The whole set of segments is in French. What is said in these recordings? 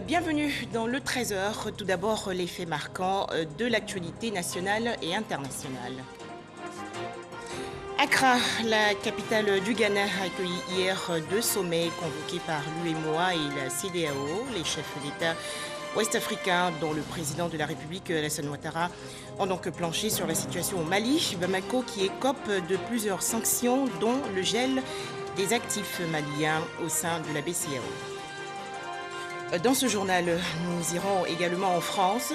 Bienvenue dans le 13h. Tout d'abord, les faits marquants de l'actualité nationale et internationale. Accra, la capitale du Ghana, a accueilli hier deux sommets convoqués par l'UEMOA et la CEDEAO. Les chefs d'État ouest-africains, dont le président de la République, Alassane Ouattara, ont donc planché sur la situation au Mali. Bamako qui écope de plusieurs sanctions, dont le gel des actifs maliens au sein de la BCEAO. Dans ce journal, nous irons également en France.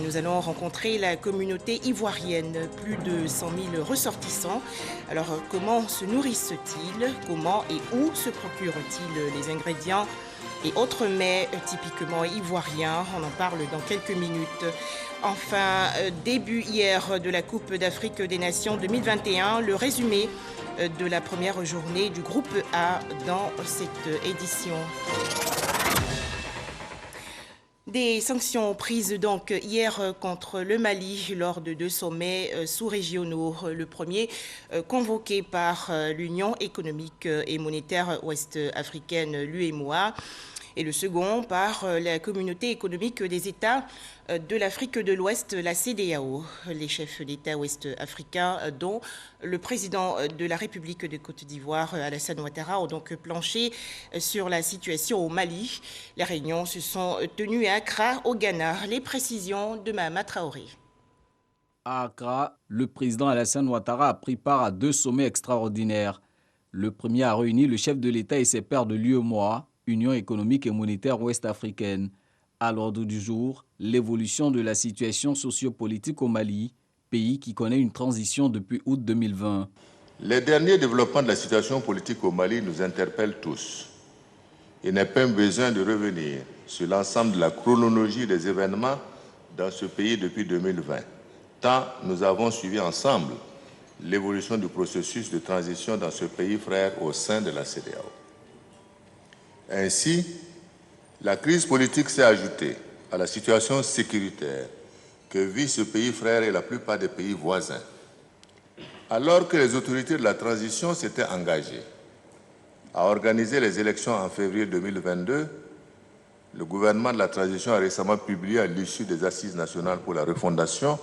Nous allons rencontrer la communauté ivoirienne, plus de 100 000 ressortissants. Alors, comment se nourrissent-ils? Comment et où se procurent-ils les ingrédients et autres mets typiquement ivoiriens? On en parle dans quelques minutes. Enfin, début hier de la Coupe d'Afrique des Nations 2021, le résumé de la première journée du groupe A dans cette édition. Des sanctions prises donc hier contre le Mali lors de deux sommets sous-régionaux. Le premier convoqué par l'Union économique et monétaire ouest-africaine, l'UEMOA, et le second par la communauté économique des États de l'Afrique de l'Ouest, la CEDEAO. Les chefs d'État ouest-africains, dont le président de la République de Côte d'Ivoire, Alassane Ouattara, ont donc planché sur la situation au Mali. Les réunions se sont tenues à Accra, au Ghana. Les précisions de Mahama Traoré. À Accra, le président Alassane Ouattara a pris part à deux sommets extraordinaires. Le premier a réuni le chef de l'État et ses pairs de l'UEMOA, Union économique et monétaire ouest-africaine. À l'ordre du jour, l'évolution de la situation sociopolitique au Mali, pays qui connaît une transition depuis août 2020. Les derniers développements de la situation politique au Mali nous interpellent tous. Il n'est pas besoin de revenir sur l'ensemble de la chronologie des événements dans ce pays depuis 2020, tant nous avons suivi ensemble l'évolution du processus de transition dans ce pays frère au sein de la CEDEAO. Ainsi, la crise politique s'est ajoutée à la situation sécuritaire que vit ce pays frère et la plupart des pays voisins. Alors que les autorités de la transition s'étaient engagées à organiser les élections en février 2022, le gouvernement de la transition a récemment publié à l'issue des Assises nationales pour la refondation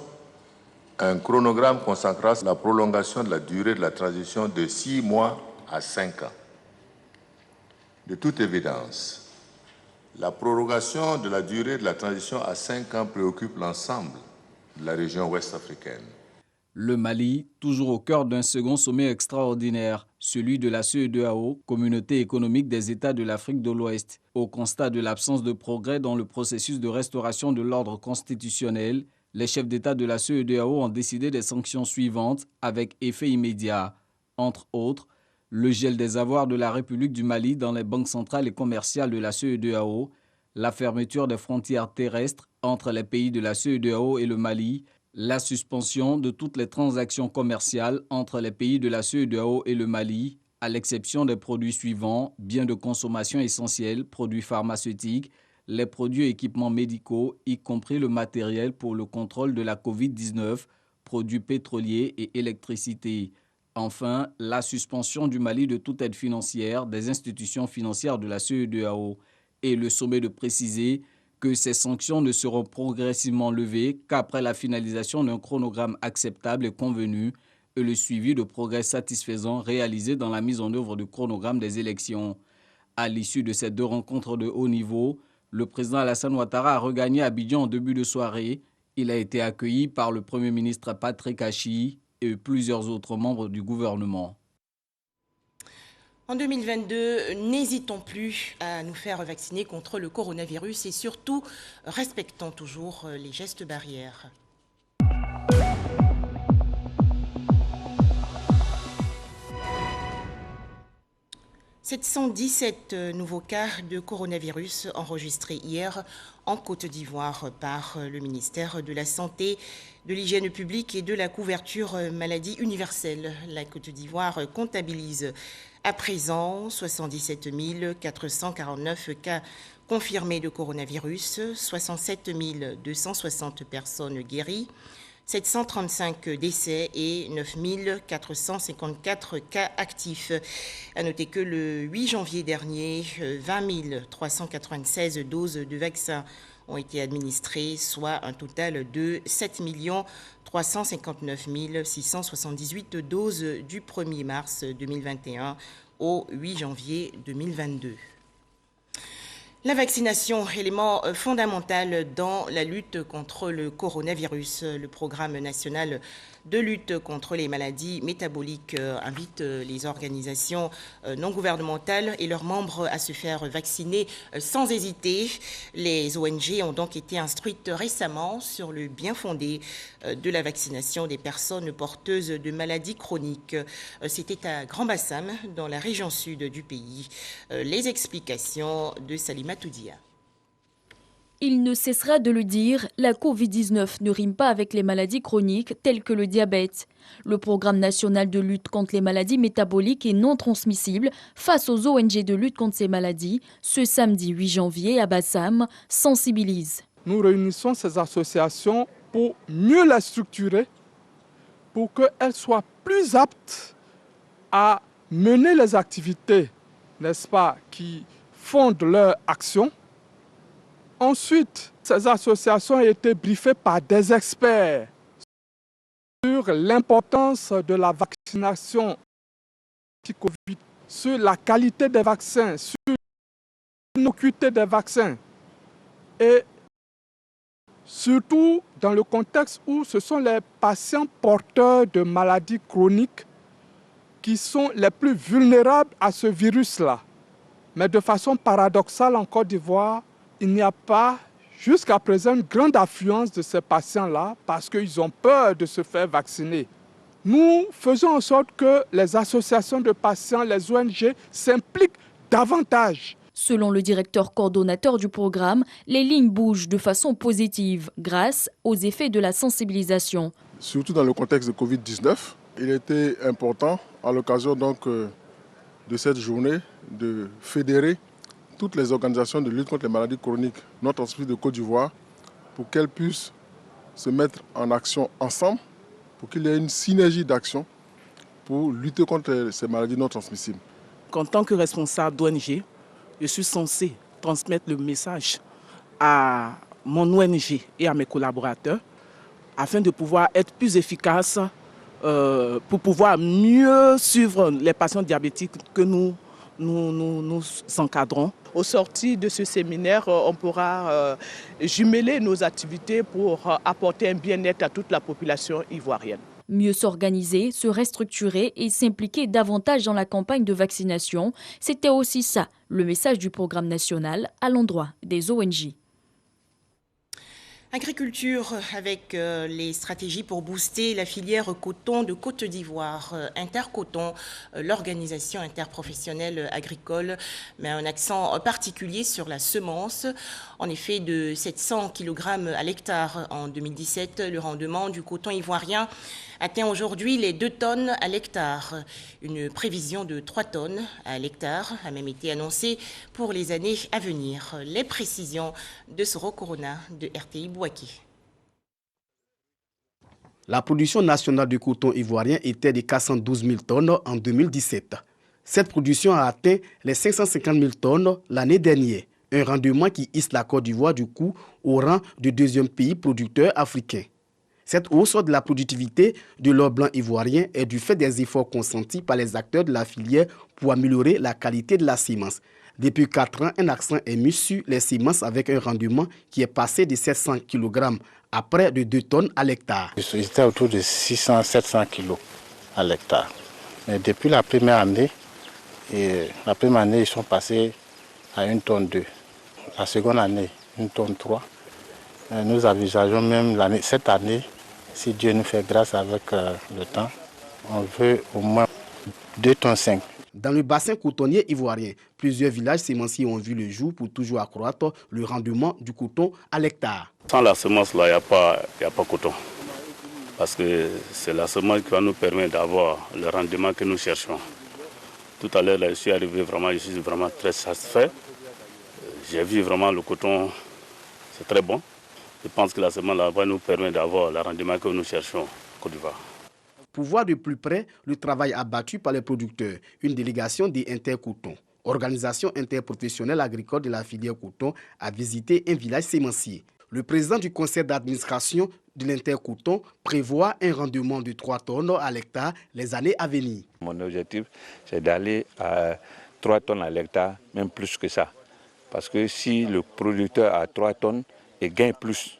un chronogramme consacrant la prolongation de la durée de la transition de 6 mois à 5 ans. De toute évidence, la prorogation de la durée de la transition à 5 ans préoccupe l'ensemble de la région ouest-africaine. Le Mali, toujours au cœur d'un second sommet extraordinaire, celui de la CEDEAO, Communauté économique des États de l'Afrique de l'Ouest. Au constat de l'absence de progrès dans le processus de restauration de l'ordre constitutionnel, les chefs d'État de la CEDEAO ont décidé des sanctions suivantes avec effet immédiat. Entre autres, le gel des avoirs de la République du Mali dans les banques centrales et commerciales de la CEDEAO, la fermeture des frontières terrestres entre les pays de la CEDEAO et le Mali, la suspension de toutes les transactions commerciales entre les pays de la CEDEAO et le Mali, à l'exception des produits suivants, biens de consommation essentiels, produits pharmaceutiques, les produits et équipements médicaux, y compris le matériel pour le contrôle de la COVID-19, produits pétroliers et électricité. Enfin, la suspension du Mali de toute aide financière des institutions financières de la CEDEAO et le sommet de préciser que ces sanctions ne seront progressivement levées qu'après la finalisation d'un chronogramme acceptable et convenu et le suivi de progrès satisfaisants réalisés dans la mise en œuvre du chronogramme des élections. À l'issue de ces deux rencontres de haut niveau, le président Alassane Ouattara a regagné Abidjan en début de soirée. Il a été accueilli par le Premier ministre Patrick Achi et plusieurs autres membres du gouvernement. En 2022, n'hésitons plus à nous faire vacciner contre le coronavirus et surtout, respectons toujours les gestes barrières. 717 nouveaux cas de coronavirus enregistrés hier en Côte d'Ivoire par le ministère de la Santé, de l'Hygiène publique et de la couverture maladie universelle. La Côte d'Ivoire comptabilise à présent 77 449 cas confirmés de coronavirus, 67 260 personnes guéries, 735 décès et 9 454 cas actifs. À noter que le 8 janvier dernier, 20 396 doses de vaccins ont été administrées, soit un total de 7 359 678 doses du 1er mars 2021 au 8 janvier 2022. La vaccination, élément fondamental dans la lutte contre le coronavirus. Le programme national de lutte contre les maladies métaboliques invite les organisations non gouvernementales et leurs membres à se faire vacciner sans hésiter. Les ONG ont donc été instruites récemment sur le bien fondé de la vaccination des personnes porteuses de maladies chroniques. C'était à Grand Bassam, dans la région sud du pays. Les explications de Salima Toudia. Il ne cessera de le dire, la Covid-19 ne rime pas avec les maladies chroniques telles que le diabète. Le programme national de lutte contre les maladies métaboliques et non transmissibles face aux ONG de lutte contre ces maladies, ce samedi 8 janvier à Bassam, sensibilise. Nous réunissons ces associations pour mieux les structurer, pour qu'elles soient plus aptes à mener les activités, n'est-ce pas, qui fondent leur action. Ensuite, ces associations ont été briefées par des experts sur l'importance de la vaccination anti-Covid, sur la qualité des vaccins, sur l'innocuité des vaccins et surtout dans le contexte où ce sont les patients porteurs de maladies chroniques qui sont les plus vulnérables à ce virus-là. Mais de façon paradoxale, en Côte d'Ivoire, il n'y a pas, jusqu'à présent, une grande affluence de ces patients-là parce qu'ils ont peur de se faire vacciner. Nous faisons en sorte que les associations de patients, les ONG, s'impliquent davantage. Selon le directeur coordonnateur du programme, les lignes bougent de façon positive grâce aux effets de la sensibilisation. Surtout dans le contexte de Covid-19, il était important, à l'occasion donc de cette journée, de fédérer toutes les organisations de lutte contre les maladies chroniques non transmissibles de Côte d'Ivoire pour qu'elles puissent se mettre en action ensemble, pour qu'il y ait une synergie d'action pour lutter contre ces maladies non transmissibles. En tant que responsable d'ONG, je suis censé transmettre le message à mon ONG et à mes collaborateurs afin de pouvoir être plus efficace, pour pouvoir mieux suivre les patients diabétiques que nous encadrons. Au sortir de ce séminaire, on pourra jumeler nos activités pour apporter un bien-être à toute la population ivoirienne. Mieux s'organiser, se restructurer et s'impliquer davantage dans la campagne de vaccination, c'était aussi ça, le message du programme national à l'endroit des ONG. Agriculture avec les stratégies pour booster la filière coton de Côte d'Ivoire. Intercoton, l'organisation interprofessionnelle agricole, met un accent particulier sur la semence. En effet, de 700 kg à l'hectare en 2017, le rendement du coton ivoirien atteint aujourd'hui les 2 tonnes à l'hectare. Une prévision de 3 tonnes à l'hectare a même été annoncée pour les années à venir. Les précisions de Soro Corona de RTI Bouaké. La production nationale de coton ivoirien était de 412 000 tonnes en 2017. Cette production a atteint les 550 000 tonnes l'année dernière, un rendement qui hisse la Côte d'Ivoire du coup au rang de 2e pays producteur africain. Cette hausse de la productivité de l'or blanc ivoirien est du fait des efforts consentis par les acteurs de la filière pour améliorer la qualité de la semence. Depuis 4 ans, un accent est mis sur les semences avec un rendement qui est passé de 700 kg à près de 2 tonnes à l'hectare. C'était autour de 600-700 kg à l'hectare. Mais depuis la première année, ils sont passés à 1 tonne 2. La seconde année, 1 tonne 3. Nous envisageons même cette année, si Dieu nous fait grâce avec le temps, on veut au moins 2 tonnes 5. Dans le bassin cotonnier ivoirien, plusieurs villages sémenciers ont vu le jour pour toujours accroître le rendement du coton à l'hectare. Sans la semence, là, il n'y a pas coton. Parce que c'est la semence qui va nous permettre d'avoir le rendement que nous cherchons. Tout à l'heure, je suis arrivé je suis vraiment très satisfait. J'ai vu vraiment le coton, c'est très bon. Je pense que la semence va nous permettre d'avoir le rendement que nous cherchons en Côte d'Ivoire. Pour voir de plus près le travail abattu par les producteurs, une délégation des Intercoton, organisation interprofessionnelle agricole de la filière coton, a visité un village sémencier. Le président du conseil d'administration de l'Intercoton prévoit un rendement de 3 tonnes à l'hectare les années à venir. Mon objectif, c'est d'aller à 3 tonnes à l'hectare, même plus que ça. Parce que si le producteur a 3 tonnes et gagne plus,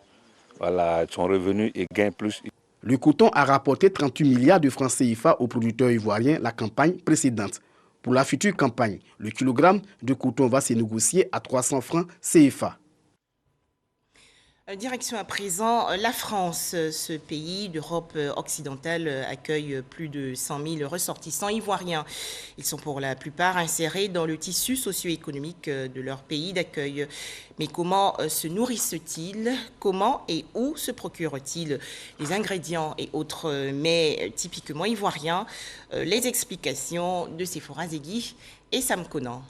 voilà, son revenu et gagne plus. Le coton a rapporté 38 milliards de francs CFA aux producteurs ivoiriens la campagne précédente. Pour la future campagne, le kilogramme de coton va se négocier à 300 francs CFA. Direction à présent, la France, ce pays d'Europe occidentale, accueille plus de 100 000 ressortissants ivoiriens. Ils sont pour la plupart insérés dans le tissu socio-économique de leur pays d'accueil. Mais comment se nourrissent-ils? Comment et où se procurent-ils les ingrédients et autres mets typiquement ivoiriens? Les explications de Sephora Zegui et Sam Conan.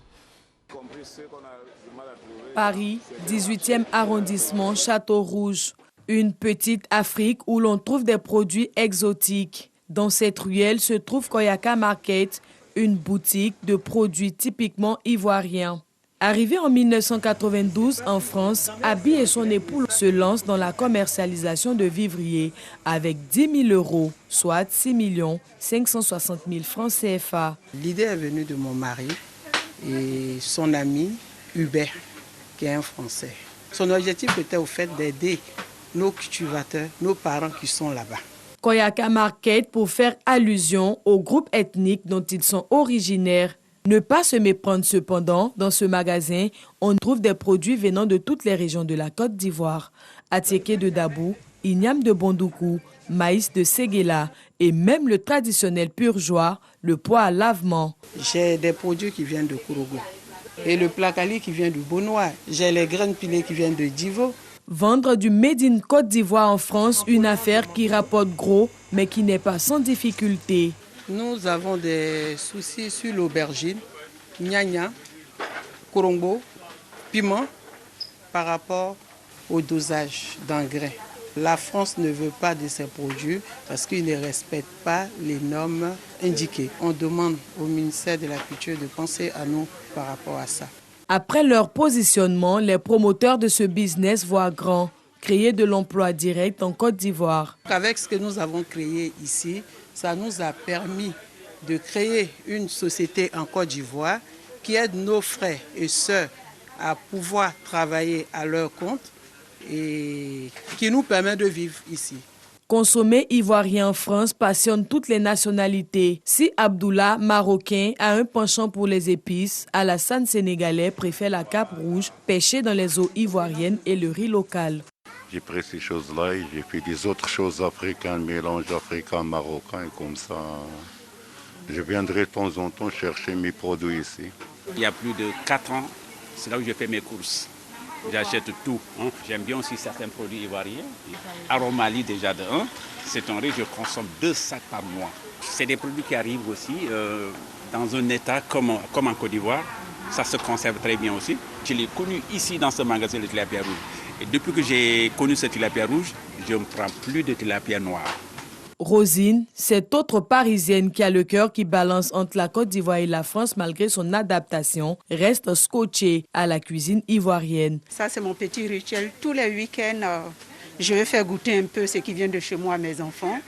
Paris, 18e arrondissement, Château-Rouge. Une petite Afrique où l'on trouve des produits exotiques. Dans cette ruelle se trouve Koyaka Market, une boutique de produits typiquement ivoiriens. Arrivé en 1992 en France, Abi et son époux se lancent dans la commercialisation de vivriers avec 10 000 €, soit 6 560 000 francs CFA. L'idée est venue de mon mari et son ami Hubert, qui est un Français. Son objectif était au fait d'aider nos cultivateurs, nos parents qui sont là-bas. Koyaka Market pour faire allusion au groupe ethnique dont ils sont originaires. Ne pas se méprendre cependant, dans ce magasin, on trouve des produits venant de toutes les régions de la Côte d'Ivoire. Atiéké de Dabou, igname de Bondoukou, maïs de Séguéla et même le traditionnel pur joie, le pois à lavement. J'ai des produits qui viennent de Kourougou et le placali qui vient du Beaunois. J'ai les graines pilées qui viennent de Divo. Vendre du Made in Côte d'Ivoire en France, une affaire qui rapporte gros mais qui n'est pas sans difficulté. Nous avons des soucis sur l'aubergine, gnagna, korongo, piment par rapport au dosage d'engrais. La France ne veut pas de ces produits parce qu'ils ne respectent pas les normes indiquées. On demande au ministère de la Culture de penser à nous par rapport à ça. Après leur positionnement, les promoteurs de ce business voient grand, créer de l'emploi direct en Côte d'Ivoire. Avec ce que nous avons créé ici, ça nous a permis de créer une société en Côte d'Ivoire qui aide nos frères et sœurs à pouvoir travailler à leur compte et qui nous permet de vivre ici. Consommer ivoirien en France passionne toutes les nationalités. Si Abdoullah, marocain, a un penchant pour les épices, Alassane, sénégalais, préfère la cape rouge, pêchée dans les eaux ivoiriennes et le riz local. J'ai pris ces choses-là et j'ai fait des autres choses africaines, mélange africain-marocain et comme ça. Je viendrai de temps en temps chercher mes produits ici. Il y a plus de 4 ans, c'est là où je fais mes courses. J'achète tout. J'aime bien aussi certains produits ivoiriens. Aromali déjà de 1. C'est un riz, je consomme 2 sacs par mois. C'est des produits qui arrivent aussi dans un état comme en Côte d'Ivoire. Ça se conserve très bien aussi. Je l'ai connu ici dans ce magasin de tilapia rouge. Et depuis que j'ai connu ce tilapia rouge, je ne prends plus de tilapia noir. Rosine, cette autre Parisienne qui a le cœur qui balance entre la Côte d'Ivoire et la France malgré son adaptation, reste scotchée à la cuisine ivoirienne. Ça, c'est mon petit rituel. Tous les week-ends, je vais faire goûter un peu ce qui vient de chez moi à mes enfants.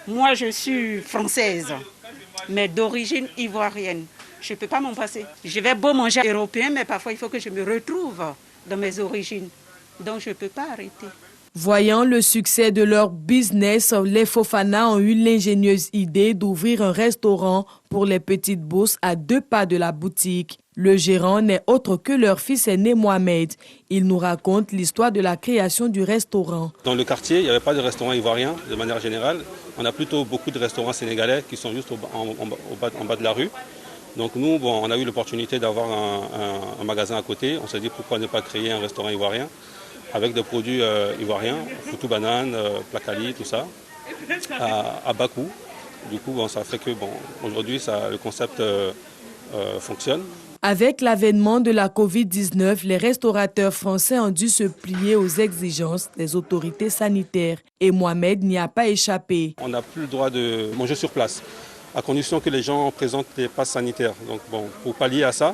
Moi, je suis française, mais d'origine ivoirienne. Je ne peux pas m'en passer. Je vais beau manger européen, mais parfois, il faut que je me retrouve dans mes origines. Donc, je ne peux pas arrêter. Voyant le succès de leur business, les Fofana ont eu l'ingénieuse idée d'ouvrir un restaurant pour les petites bourses à 2 pas de la boutique. Le gérant n'est autre que leur fils aîné Mohamed. Il nous raconte l'histoire de la création du restaurant. Dans le quartier, il n'y avait pas de restaurant ivoirien de manière générale. On a plutôt beaucoup de restaurants sénégalais qui sont juste en bas de la rue. Donc nous, on a eu l'opportunité d'avoir un magasin à côté. On s'est dit pourquoi ne pas créer un restaurant ivoirien avec des produits ivoiriens, foutou banane, placali, tout ça, à bas coût. Du coup, ça fait que aujourd'hui, le concept fonctionne. Avec l'avènement de la Covid-19, les restaurateurs français ont dû se plier aux exigences des autorités sanitaires. Et Mohamed n'y a pas échappé. On n'a plus le droit de manger sur place, à condition que les gens présentent des passes sanitaires. Donc bon, pour pallier à ça,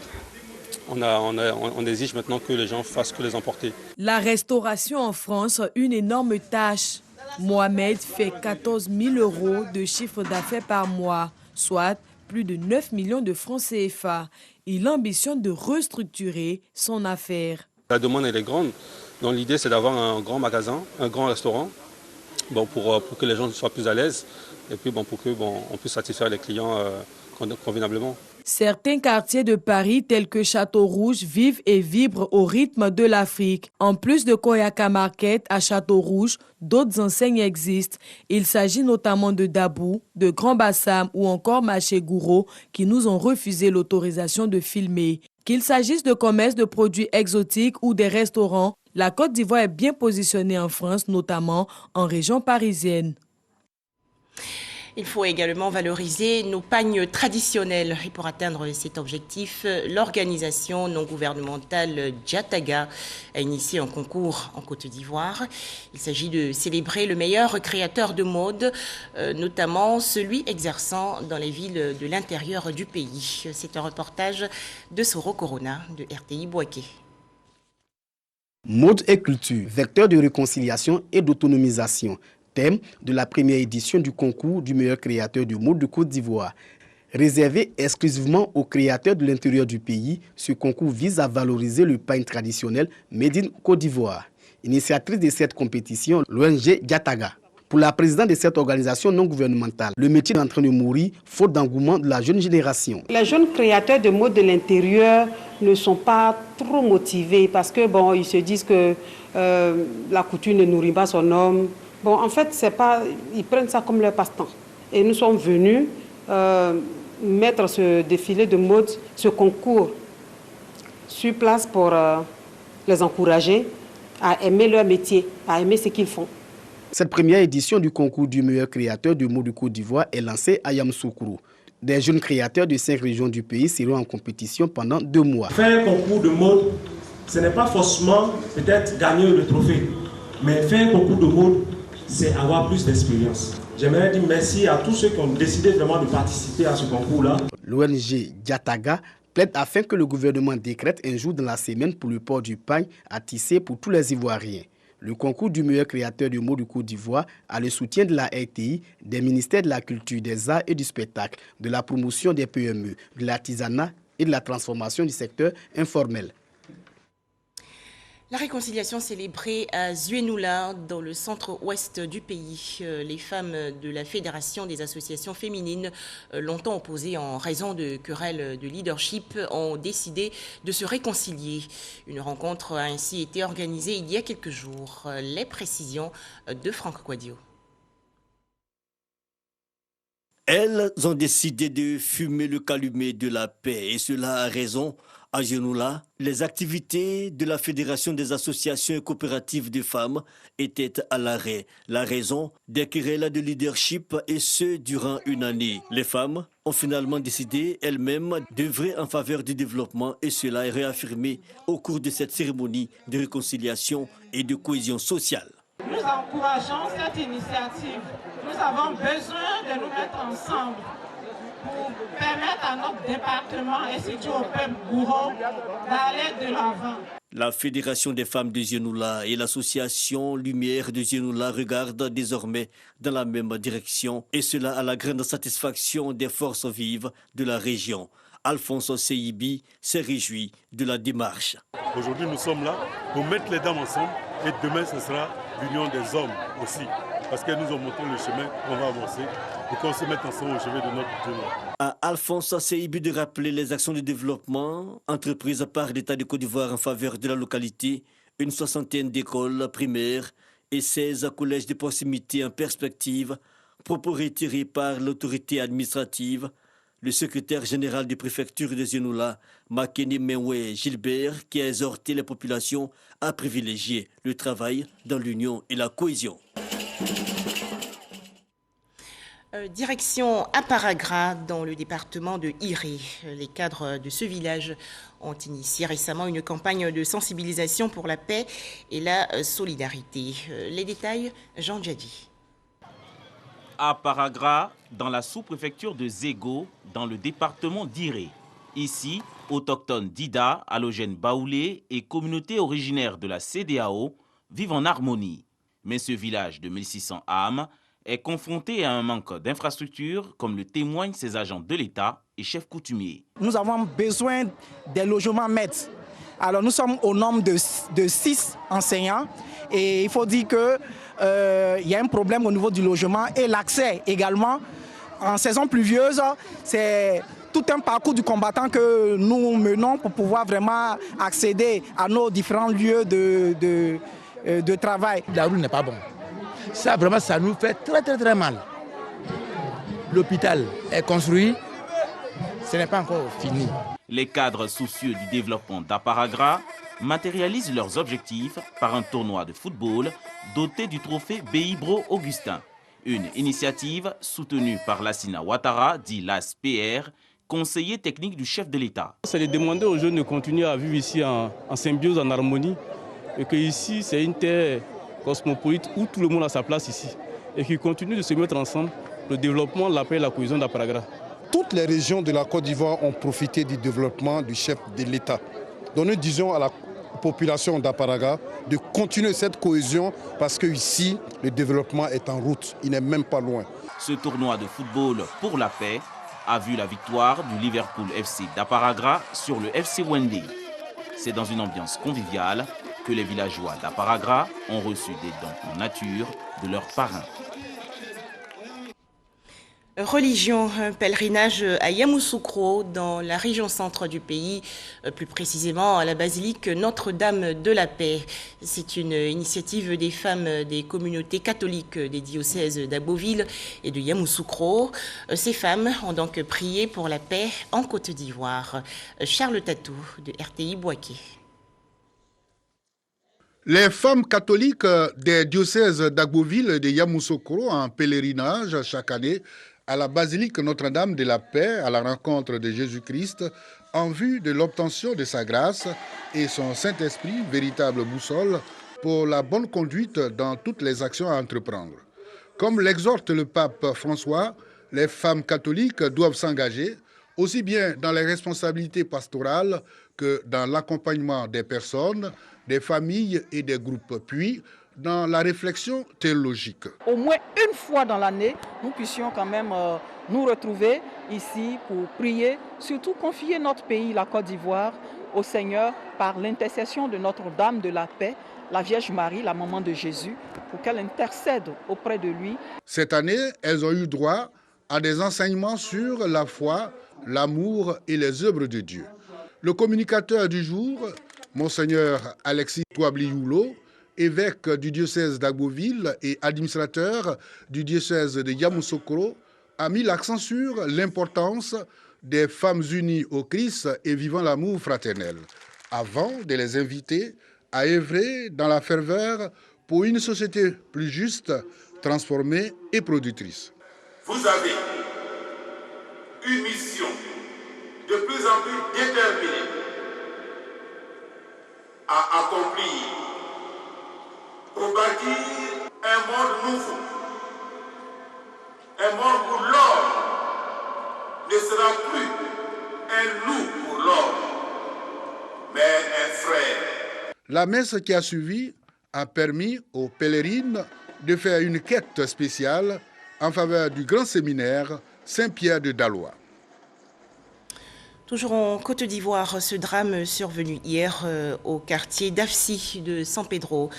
on exige maintenant que les gens fassent que les emporter. La restauration en France, une énorme tâche. Mohamed fait 14 000 € de chiffre d'affaires par mois, soit plus de 9 millions de francs CFA. Il ambitionne de restructurer son affaire. La demande elle est grande, donc l'idée c'est d'avoir un grand magasin, un grand restaurant, bon, pour que les gens soient plus à l'aise et puis bon, pour que on puisse satisfaire les clients convenablement. Certains quartiers de Paris, tels que Château-Rouge, vivent et vibrent au rythme de l'Afrique. En plus de Koyaka Market à Château-Rouge, d'autres enseignes existent. Il s'agit notamment de Dabou, de Grand Bassam ou encore Marché Gouraud qui nous ont refusé l'autorisation de filmer. Qu'il s'agisse de commerce de produits exotiques ou des restaurants, la Côte d'Ivoire est bien positionnée en France, notamment en région parisienne. Il faut également valoriser nos pagnes traditionnelles. Et pour atteindre cet objectif, l'organisation non gouvernementale Jataga a initié un concours en Côte d'Ivoire. Il s'agit de célébrer le meilleur créateur de mode, notamment celui exerçant dans les villes de l'intérieur du pays. C'est un reportage de Soro Corona de RTI Boaké. Mode et culture, vecteur de réconciliation et d'autonomisation. Thème de la première édition du concours du meilleur créateur de mode de Côte d'Ivoire. Réservé exclusivement aux créateurs de l'intérieur du pays, ce concours vise à valoriser le pain traditionnel Made in Côte d'Ivoire. Initiatrice de cette compétition, l'ONG Jataga. Pour la présidente de cette organisation non gouvernementale, le métier est en train de mourir faute d'engouement de la jeune génération. Les jeunes créateurs de mode de l'intérieur ne sont pas trop motivés parce que ils se disent que la couture ne nourrit pas son homme. En fait, ils prennent ça comme leur passe-temps. Et nous sommes venus mettre ce défilé de mode, ce concours, sur place pour les encourager à aimer leur métier, à aimer ce qu'ils font. Cette première édition du concours du meilleur créateur de mode de Côte d'Ivoire est lancée à Yamoussoukro. Des jeunes créateurs de 5 régions du pays seront en compétition pendant 2 mois. Faire un concours de mode, ce n'est pas forcément peut-être gagner le trophée, mais faire un concours de mode, c'est avoir plus d'expérience. J'aimerais dire merci à tous ceux qui ont décidé vraiment de participer à ce concours-là. L'ONG Jataga plaide afin que le gouvernement décrète un jour dans la semaine pour le port du pagne à tisser pour tous les Ivoiriens. Le concours du meilleur créateur de mode de Côte d'Ivoire a le soutien de la RTI, des ministères de la Culture, des Arts et du Spectacle, de la promotion des PME, de l'artisanat et de la transformation du secteur informel. La réconciliation célébrée à Zuenoula, dans le centre-ouest du pays. Les femmes de la Fédération des associations féminines, longtemps opposées en raison de querelles de leadership, ont décidé de se réconcilier. Une rencontre a ainsi été organisée il y a quelques jours. Les précisions de Franck Quadio. Elles ont décidé de fumer le calumet de la paix, et cela a raison. À Zuenoula, les activités de la Fédération des associations et coopératives de femmes étaient à l'arrêt. La raison, des querelles de leadership, et ce durant une année. Les femmes ont finalement décidé elles-mêmes d'œuvrer en faveur du développement, et cela est réaffirmé au cours de cette cérémonie de réconciliation et de cohésion sociale. Nous encourageons cette initiative. Nous avons besoin de nous mettre ensemble pour permettre à notre département et surtout au peuple Gouraud d'aller de l'avant. La Fédération des femmes de Zuenoula et l'association Lumière de Zuenoula regardent désormais dans la même direction, et cela à la grande satisfaction des forces vives de la région. Alphonse Seibi s'est réjoui de la démarche. Aujourd'hui, nous sommes là pour mettre les dames ensemble, et demain, ce sera l'union des hommes aussi. Parce que nous avons montré le chemin qu'on va avancer pour qu'on se mette ensemble au chemin de notre demain. À Alphonse Seibi de rappeler les actions de développement entreprises par l'État de Côte d'Ivoire en faveur de la localité, une 60aine d'écoles primaires et 16 collèges de proximité en perspective, propos retirés par l'autorité administrative. Le secrétaire général de préfecture de Zuenoula, Makene Menwe Gilbert, qui a exhorté les populations à privilégier le travail dans l'union et la cohésion. Direction Aparagra, dans le département de Iré. Les cadres de ce village ont initié récemment une campagne de sensibilisation pour la paix et la solidarité. Les détails, Jean Djadi. Aparagra, dans la sous-préfecture de Zégo, dans le département d'Iré. Ici, autochtones d'Ida, halogènes baoulés et communautés originaires de la CEDEAO vivent en harmonie. Mais ce village de 1600 âmes est confronté à un manque d'infrastructures, comme le témoignent ses agents de l'État et chefs coutumiers. Nous avons besoin des logements maîtres. Alors nous sommes au nombre de 6 enseignants et il faut dire qu'il y a un problème au niveau du logement et l'accès également. En saison pluvieuse, c'est tout un parcours du combattant que nous menons pour pouvoir vraiment accéder à nos différents lieux de travail. La rue n'est pas bonne. Ça, vraiment, ça nous fait très mal. L'hôpital est construit, ce n'est pas encore fini. Les cadres soucieux du développement d'Aparagra matérialisent leurs objectifs par un tournoi de football doté du trophée Beibro Augustin. Une initiative soutenue par Lassina Ouattara, dit LAS-PR, conseiller technique du chef de l'État. C'est de demander aux jeunes de continuer à vivre ici en symbiose, en harmonie, et que ici c'est une terre cosmopolite où tout le monde a sa place ici, et qui continue de se mettre ensemble pour le développement, la paix et la cohésion d'Aparagra. Toutes les régions de la Côte d'Ivoire ont profité du développement du chef de l'État. Donc nous disons à la population d'Aparagra de continuer cette cohésion parce qu'ici, le développement est en route, il n'est même pas loin. Ce tournoi de football pour la paix a vu la victoire du Liverpool FC d'Aparagra sur le FC Wendy. C'est dans une ambiance conviviale que les villageois d'Aparagra ont reçu des dons en nature de leurs parrains. Religion, un pèlerinage à Yamoussoukro, dans la région centre du pays, plus précisément à la basilique Notre-Dame de la Paix. C'est une initiative des femmes des communautés catholiques des diocèses d'Aboville et de Yamoussoukro. Ces femmes ont donc prié pour la paix en Côte d'Ivoire. Charles Tatou de RTI Boaké. Les femmes catholiques des diocèses d'Agboville et de Yamoussoukro en pèlerinage chaque année à la basilique Notre-Dame de la Paix à la rencontre de Jésus-Christ en vue de l'obtention de sa grâce et son Saint-Esprit, véritable boussole pour la bonne conduite dans toutes les actions à entreprendre. Comme l'exhorte le pape François, les femmes catholiques doivent s'engager aussi bien dans les responsabilités pastorales que dans l'accompagnement des personnes, des familles et des groupes, puis dans la réflexion théologique. Au moins une fois dans l'année, nous puissions quand même nous retrouver ici pour prier, surtout confier notre pays, la Côte d'Ivoire, au Seigneur par l'intercession de Notre-Dame de la Paix, la Vierge Marie, la maman de Jésus, pour qu'elle intercède auprès de lui. Cette année, elles ont eu droit à des enseignements sur la foi, l'amour et les œuvres de Dieu. Le communicateur du jour, Monseigneur Alexis Touabli-Youlo, évêque du diocèse d'Agboville et administrateur du diocèse de Yamoussoukro, a mis l'accent sur l'importance des femmes unies au Christ et vivant l'amour fraternel, avant de les inviter à œuvrer dans la ferveur pour une société plus juste, transformée et productrice. Vous avez une mission de plus en plus déterminée à accomplir pour bâtir un monde nouveau, un monde où l'homme ne sera plus un loup pour l'homme, mais un frère. La messe qui a suivi a permis aux pèlerines de faire une quête spéciale en faveur du grand séminaire Saint-Pierre de Dalois. Toujours en Côte d'Ivoire, ce drame survenu hier au quartier d'Afsi de San Pedro,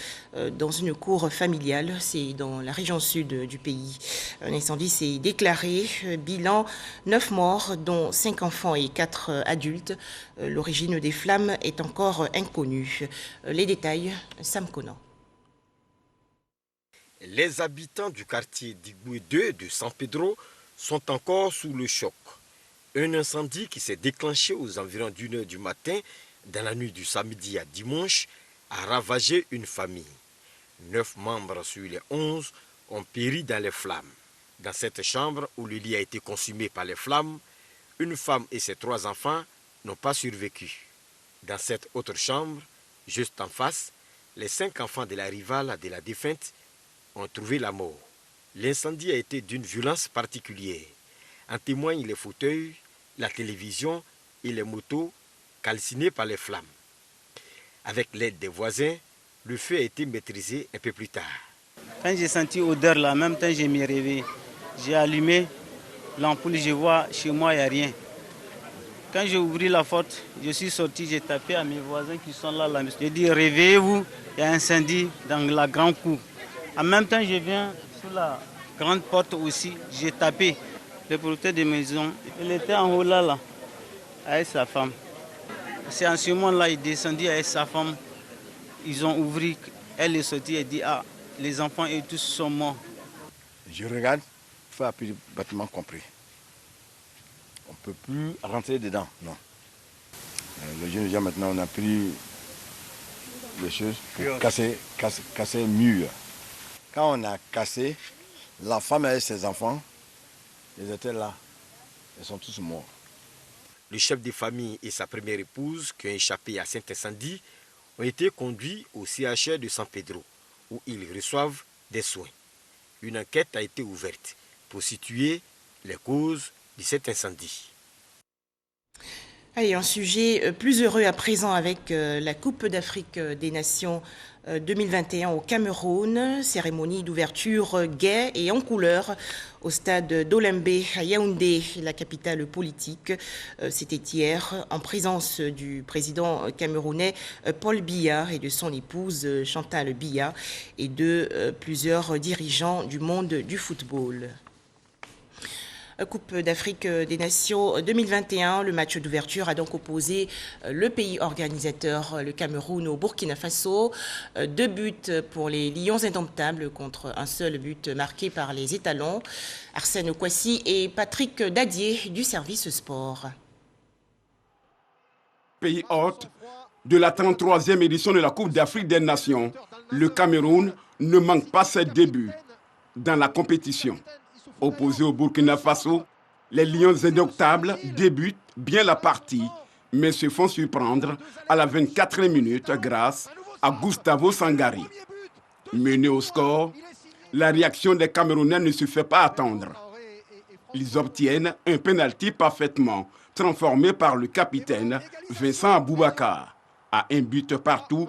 dans une cour familiale, c'est dans la région sud du pays. Un incendie s'est déclaré, bilan 9 morts, dont 5 enfants et 4 adultes. L'origine des flammes est encore inconnue. Les détails, Sam Conan. Les habitants du quartier d'Igoué 2 de San Pedro sont encore sous le choc. Un incendie qui s'est déclenché aux environs d'1h du matin, dans la nuit du samedi à dimanche, a ravagé une famille. 9 membres sur les 11 ont péri dans les flammes. Dans cette chambre où le lit a été consumé par les flammes, une femme et ses 3 enfants n'ont pas survécu. Dans cette autre chambre, juste en face, les 5 enfants de la rivale de la défunte ont trouvé la mort. L'incendie a été d'une violence particulière. En témoignent les fauteuils, la télévision et les motos calcinées par les flammes. Avec l'aide des voisins, le feu a été maîtrisé un peu plus tard. Quand j'ai senti l'odeur là, en même temps j'ai me réveillé. J'ai allumé l'ampoule, je vois chez moi il n'y a rien. Quand j'ai ouvert la porte, je suis sorti, j'ai tapé à mes voisins qui sont là. J'ai dit réveillez-vous, il y a un incendie dans la grande cour. En même temps je viens sur la grande porte aussi, j'ai tapé. Le propriétaire de maison, il était en haut là, avec sa femme. C'est en ce moment-là, il est descendu avec sa femme. Ils ont ouvert, elle est sortie et dit ah, les enfants et tous sont morts. Je regarde, il faut appuyer le bâtiment compris. On ne peut plus rentrer dedans, non. Les jeunes gens maintenant, on a pris les choses pour casser le mur. Quand on a cassé, la femme avec ses enfants, ils étaient là. Ils sont tous morts. Le chef de famille et sa première épouse, qui ont échappé à cet incendie, ont été conduits au CHR de San Pedro, où ils reçoivent des soins. Une enquête a été ouverte pour situer les causes de cet incendie. Allez, un sujet plus heureux à présent avec la Coupe d'Afrique des Nations 2021 au Cameroun. Cérémonie d'ouverture gaie et en couleur au stade d'Olembe à Yaoundé, la capitale politique. C'était hier en présence du président camerounais Paul Biya et de son épouse Chantal Biya et de plusieurs dirigeants du monde du football. Coupe d'Afrique des Nations 2021, le match d'ouverture a donc opposé le pays organisateur, le Cameroun, au Burkina Faso. 2 buts pour les Lions indomptables contre un seul but marqué par les étalons, Arsène Kwasi et Patrick Dadier du service sport. Pays hôte de la 33e édition de la Coupe d'Afrique des Nations, le Cameroun ne manque pas ses débuts dans la compétition. Opposés au Burkina Faso, les Lions indomptables débutent bien la partie, mais se font surprendre à la 24e minute grâce à Gustavo Sangari. Mené au score, la réaction des Camerounais ne se fait pas attendre. Ils obtiennent un pénalty parfaitement transformé par le capitaine Vincent Aboubakar. À 1 but partout,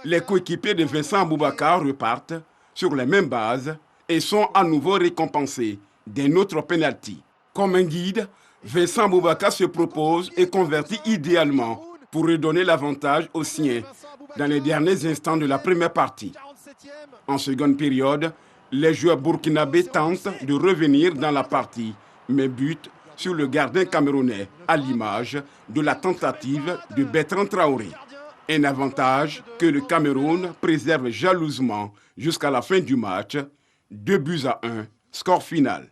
les coéquipiers de Vincent Aboubakar repartent sur les mêmes bases et sont à nouveau récompensés d'un autre pénalty. Comme un guide, Vincent Aboubakar se propose et convertit idéalement pour redonner l'avantage aux siens dans les derniers instants de la première partie. En seconde période, les joueurs burkinabés tentent de revenir dans la partie, mais butent sur le gardien camerounais, à l'image de la tentative de Bertrand Traoré. Un avantage que le Cameroun préserve jalousement jusqu'à la fin du match, 2-1, score final.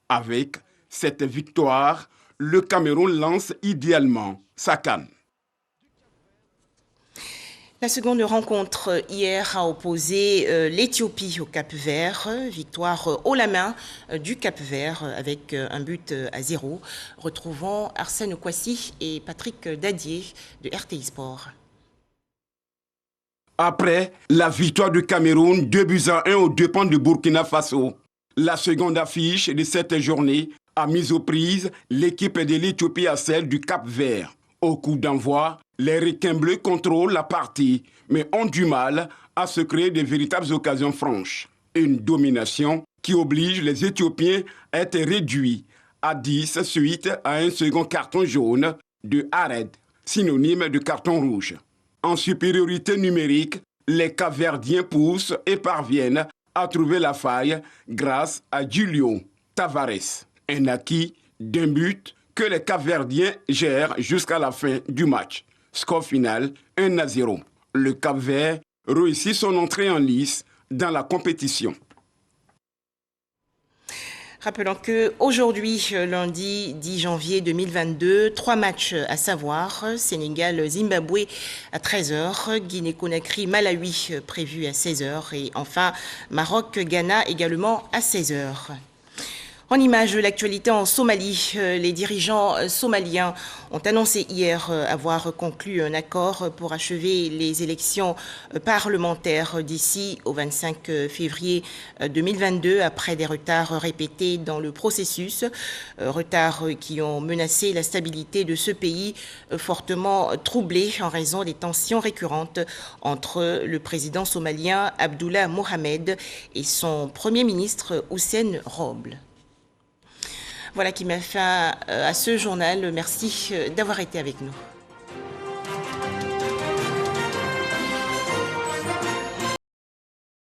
Avec cette victoire, le Cameroun lance idéalement sa CAN. La seconde rencontre hier a opposé l'Éthiopie au Cap-Vert. Victoire haut la main du Cap-Vert avec 1-0. Retrouvons Arsène Kwasi et Patrick Dadier de RTI Sport. Après la victoire du Cameroun 2-1 aux dépens du Burkina Faso, la seconde affiche de cette journée a mis aux prises l'équipe de l'Éthiopie à celle du Cap-Vert. Au coup d'envoi, les requins bleus contrôlent la partie, mais ont du mal à se créer de véritables occasions franches. Une domination qui oblige les Éthiopiens à être réduits à 10 suite à un second carton jaune de Hared, synonyme de carton rouge. En supériorité numérique, les Cap-Verdiens poussent et parviennent à trouver la faille grâce à Julio Tavares. Un acquis d'un but que les Cap-Verdiens gèrent jusqu'à la fin du match. Score final 1-0. Le Cap-Vert réussit son entrée en lice dans la compétition. Rappelons qu'aujourd'hui, lundi 10 janvier 2022, 3 matchs à savoir. Sénégal-Zimbabwe à 13h, Guinée-Conakry-Malawi prévu à 16h et enfin Maroc-Ghana également à 16h. En image de l'actualité en Somalie, les dirigeants somaliens ont annoncé hier avoir conclu un accord pour achever les élections parlementaires d'ici au 25 février 2022 après des retards répétés dans le processus, retards qui ont menacé la stabilité de ce pays fortement troublé en raison des tensions récurrentes entre le président somalien Abdullah Mohamed et son premier ministre Hussein Roble. Voilà qui m'a fait à ce journal. Merci d'avoir été avec nous.